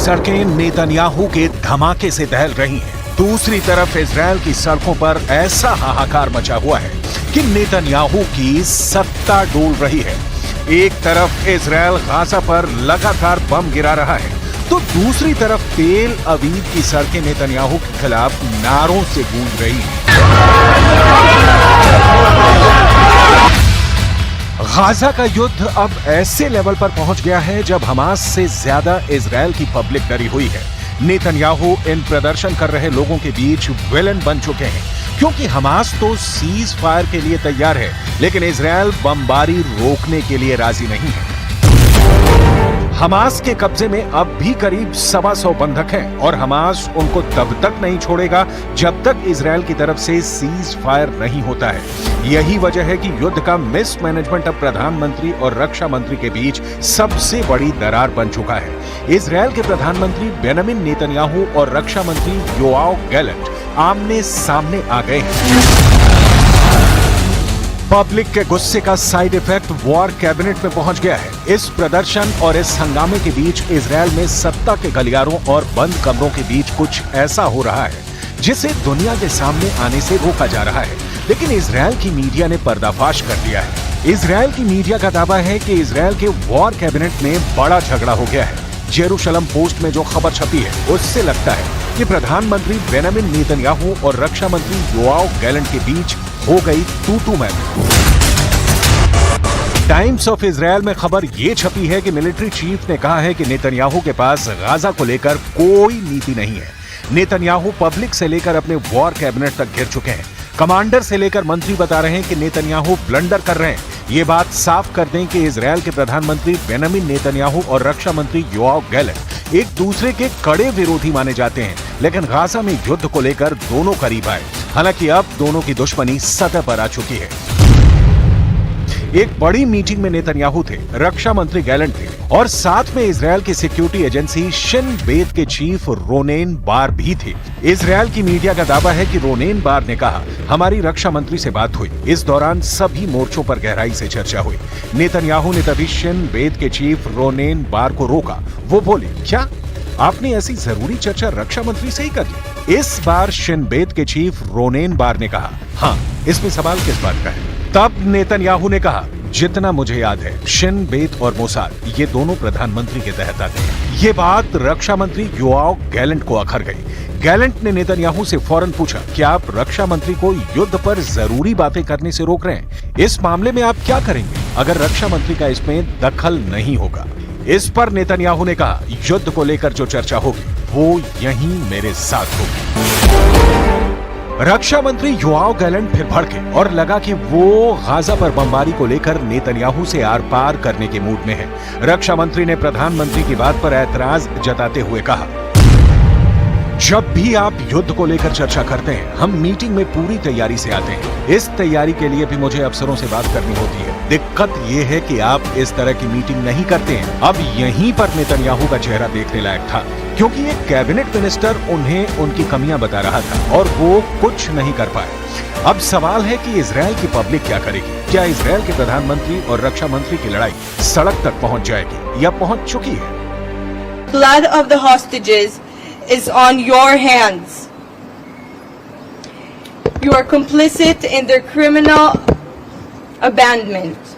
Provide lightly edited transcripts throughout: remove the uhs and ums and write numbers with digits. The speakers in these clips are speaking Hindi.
सड़कें नेतन्याहू के धमाके से दहल रही हैं। दूसरी तरफ इजरायल की सड़कों पर ऐसा हाहाकार मचा हुआ है कि नेतन्याहू की सत्ता डोल रही है। एक तरफ इजरायल गाजा पर लगातार बम गिरा रहा है, तो दूसरी तरफ तेल अवीव की सड़कें नेतन्याहू के खिलाफ नारों से गूंज रही हैं। गाजा का युद्ध अब ऐसे लेवल पर पहुंच गया है जब हमास से ज्यादा इजरायल की पब्लिक डरी हुई है। नेतन्याहू इन प्रदर्शन कर रहे लोगों के बीच विलन बन चुके हैं, क्योंकि हमास तो सीज फायर के लिए तैयार है, लेकिन इजरायल बमबारी रोकने के लिए राजी नहीं है। हमास के कब्जे में अब भी करीब 125 बंधक हैं और हमास उनको तब तक नहीं छोड़ेगा जब तक इजरायल की तरफ से सीज फायर नहीं होता है। यही वजह है कि युद्ध का मिसमैनेजमेंट अब प्रधानमंत्री और रक्षा मंत्री के बीच सबसे बड़ी दरार बन चुका है। इजरायल के प्रधानमंत्री बेंजामिन नेतन्याहू और रक्षा मंत्री योआव गैलेंट आमने सामने आ गए हैं। पब्लिक के गुस्से का साइड इफेक्ट वॉर कैबिनेट में पहुंच गया है। इस प्रदर्शन और इस हंगामे के बीच इजरायल में सत्ता के गलियारों और बंद कमरों के बीच कुछ ऐसा हो रहा है जिसे दुनिया के सामने आने से रोका जा रहा है, लेकिन इजरायल की मीडिया ने पर्दाफाश कर दिया है। इजरायल की मीडिया का दावा है कि इजरायल के वॉर कैबिनेट में बड़ा झगड़ा हो गया है। जेरूशलम पोस्ट में जो खबर छपी है उससे लगता है कि प्रधानमंत्री बेंजामिन नेतन्याहू और रक्षा मंत्री योआव गैलेंट के बीच हो गई तू-तू मैं। टाइम्स ऑफ इजरायल में खबर ये छपी है कि मिलिट्री चीफ ने कहा है कि नेतन्याहू के पास गाजा को लेकर कोई नीति नहीं है। नेतन्याहू पब्लिक से लेकर अपने वॉर कैबिनेट तक घिर चुके हैं। कमांडर से लेकर मंत्री बता रहे हैं कि नेतन्याहू ब्लंडर कर रहे हैं। ये बात साफ कर दें कि इजरायल के प्रधानमंत्री बेंजामिन नेतन्याहू और रक्षा मंत्री योआव गैलेंट एक दूसरे के कड़े विरोधी माने जाते हैं, लेकिन गाजा में युद्ध को लेकर दोनों करीब आए। हालांकि अब दोनों की दुश्मनी सतह पर आ चुकी है। एक बड़ी मीटिंग में नेतन्याहू थे, रक्षा मंत्री गैलेंट थे और साथ में इजरायल की सिक्योरिटी एजेंसी शिन बेत के चीफ रोनेन बार भी थे। इजरायल की मीडिया का दावा है कि रोनेन बार ने कहा, हमारी रक्षा मंत्री से बात हुई। इस दौरान सभी मोर्चों पर गहराई से चर्चा हुई। नेतन्याहू ने तभी शिन बेत के चीफ रोनेन बार को रोका। वो बोले, क्या आपने ऐसी जरूरी चर्चा रक्षा मंत्री से ही कर ली? इस बार शिन बेत के चीफ रोनेन बार ने कहा, हाँ, इसमें सवाल किस बात का है? तब नेतन्याहू ने कहा, जितना मुझे याद है शिन बेत और मोसाद ये दोनों प्रधानमंत्री के तहत आते हैं। ये बात रक्षा मंत्री योआव गैलेंट को अखर गई। गैलेंट ने नेतन्याहू से फौरन पूछा, क्या आप रक्षा मंत्री को युद्ध पर जरूरी बातें करने से रोक रहे हैं? इस मामले में आप क्या करेंगे अगर रक्षा मंत्री का इसमें दखल नहीं होगा? इस पर नेतन्याहू ने कहा, युद्ध को लेकर जो चर्चा होगी वो यहीं मेरे साथ होगी। रक्षा मंत्री योआव गैलेंट फिर भड़के और लगा कि वो गाजा पर बमबारी को लेकर नेतन्याहू से आर पार करने के मूड में है। रक्षा मंत्री ने प्रधानमंत्री की बात पर ऐतराज जताते हुए कहा, जब भी आप युद्ध को लेकर चर्चा करते हैं हम मीटिंग में पूरी तैयारी से आते हैं। इस तैयारी के लिए भी मुझे अफसरों से बात करनी होती है। दिक्कत यह है कि आप इस तरह की मीटिंग नहीं करते हैं। अब यहीं पर नेतन्याहू का चेहरा देखने लायक था, क्योंकि एक कैबिनेट मिनिस्टर उन्हें उनकी कमियां बता रहा था और वो कुछ नहीं कर पाए। अब सवाल है कि इजरायल की पब्लिक क्या करेगी? क्या इजरायल के प्रधानमंत्री और रक्षा मंत्री की लड़ाई सड़क तक पहुंच जाएगी या पहुंच चुकी है? Blood of the hostages is on your hands. You are complicit in their criminal abandonment.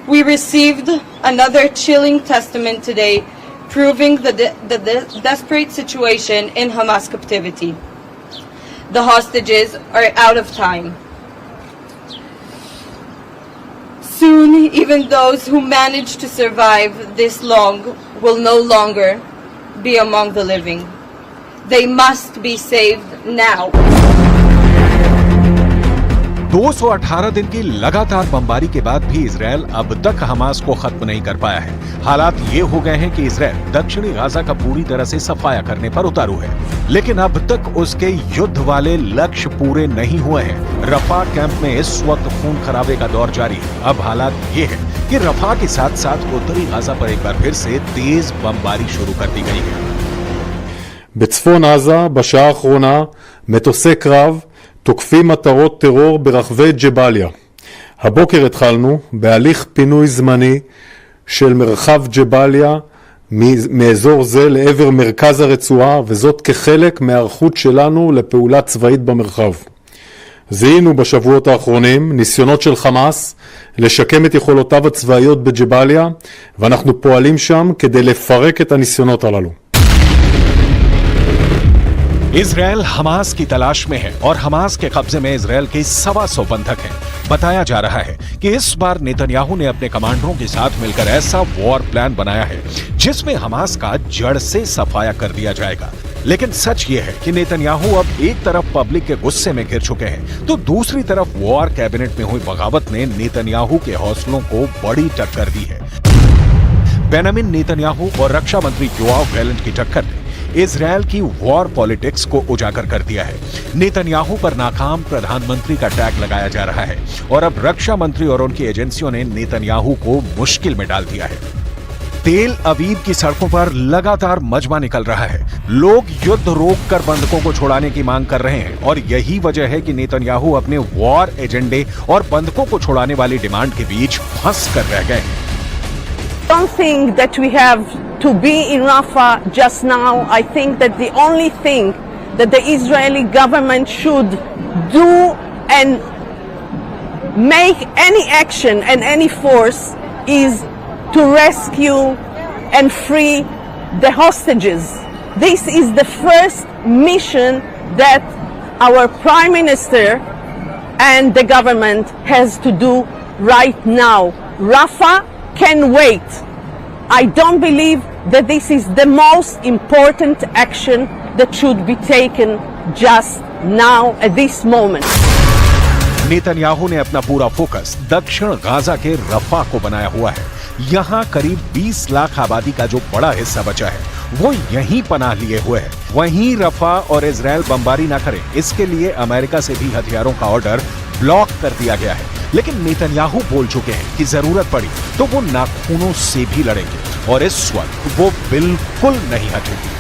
We received another chilling testament today proving the desperate situation in Hamas captivity. The hostages are out of time. Soon, even those who managed to survive this long will no longer be among the living. They must be saved now. 218 दिन की लगातार बमबारी के बाद भी इजरायल अब तक हमास को खत्म नहीं कर पाया है। हालात ये हो गए हैं कि इजरायल दक्षिणी गाजा का पूरी तरह से सफाया करने पर उतारू है, लेकिन अब तक उसके युद्ध वाले लक्ष्य पूरे नहीं हुए हैं। रफा कैंप में इस वक्त खून खराबे का दौर जारी है। अब हालात ये है कि रफा के साथ साथ उत्तरी गाजा पर एक बार फिर से तेज बमबारी शुरू कर दी गई है। בצפון עזה בשעה האחרונה מטוסי קרב תוקפים מטרות טרור ברחבי ג'באליה. הבוקר התחלנו בהליך פינוי זמני של מרחב ג'באליה מאזור זה לעבר מרכז הרצועה, וזאת כחלק מהערכות שלנו לפעולה צבאית במרחב. זיהינו בשבועות האחרונים ניסיונות של חמאס לשקם את יכולותיו הצבאיות בג'באליה, ואנחנו פועלים שם כדי לפרק את הניסיונות הללו. इजरायल हमास की तलाश में है और हमास के कब्जे में इजरायल के 125 बंधक हैं। बताया जा रहा है कि इस बार नेतन्याहू ने अपने कमांडरों के साथ मिलकर ऐसा वॉर प्लान बनाया है जिसमें हमास का जड़ से सफाया कर दिया जाएगा। लेकिन सच ये है कि नेतन्याहू अब एक तरफ पब्लिक के गुस्से में घिर चुके हैं तो दूसरी तरफ वॉर कैबिनेट में हुई बगावत ने नेतन्याहू के हौसलों को बड़ी टक्कर दी है। बेंजामिन नेतन्याहू और रक्षा मंत्री योआव गैलेंट की टक्कर ने इजरायल की वॉर पॉलिटिक्स को उजागर कर दिया है। नेतन्याहू पर नाकाम प्रधानमंत्री का टैग लगाया जा रहा है और अब रक्षा मंत्री और उनकी एजेंसियों ने नेतन्याहू को मुश्किल में डाल दिया है। तेल अवीव की सड़कों पर लगातार मजमा निकल रहा है। लोग युद्ध रोककर बंधकों को छुड़ाने की मांग कर रहे हैं और यही वजह है कि नेतन्याहू अपने वॉर एजेंडे और बंधकों को छुड़ाने वाली डिमांड के बीच फंस कर रह गए हैं। I don't think that we have to be in Rafah just now. I think that the only thing that the Israeli government should do and make any action and any force is to rescue and free the hostages. This is the first mission that our Prime Minister and the government has to do right now. Rafah can wait. I don't believe that this is the most important action that should be taken just now at this moment. Netanyahu ने अपना पूरा फोकस दक्षिण गाजा के रफा को बनाया हुआ है। यहाँ करीब 20 लाख आबादी का जो बड़ा हिस्सा बचा है वो यहीं पनाह लिए हुए है। वहीं रफा और इजरायल बमबारी ना करे इसके लिए अमेरिका से भी हथियारों का ऑर्डर ब्लॉक कर दिया गया है। लेकिन नेतन्याहू बोल चुके हैं कि जरूरत पड़ी तो वो नाखूनों से भी लड़ेंगे और इस वक्त वो बिल्कुल नहीं हटेंगे।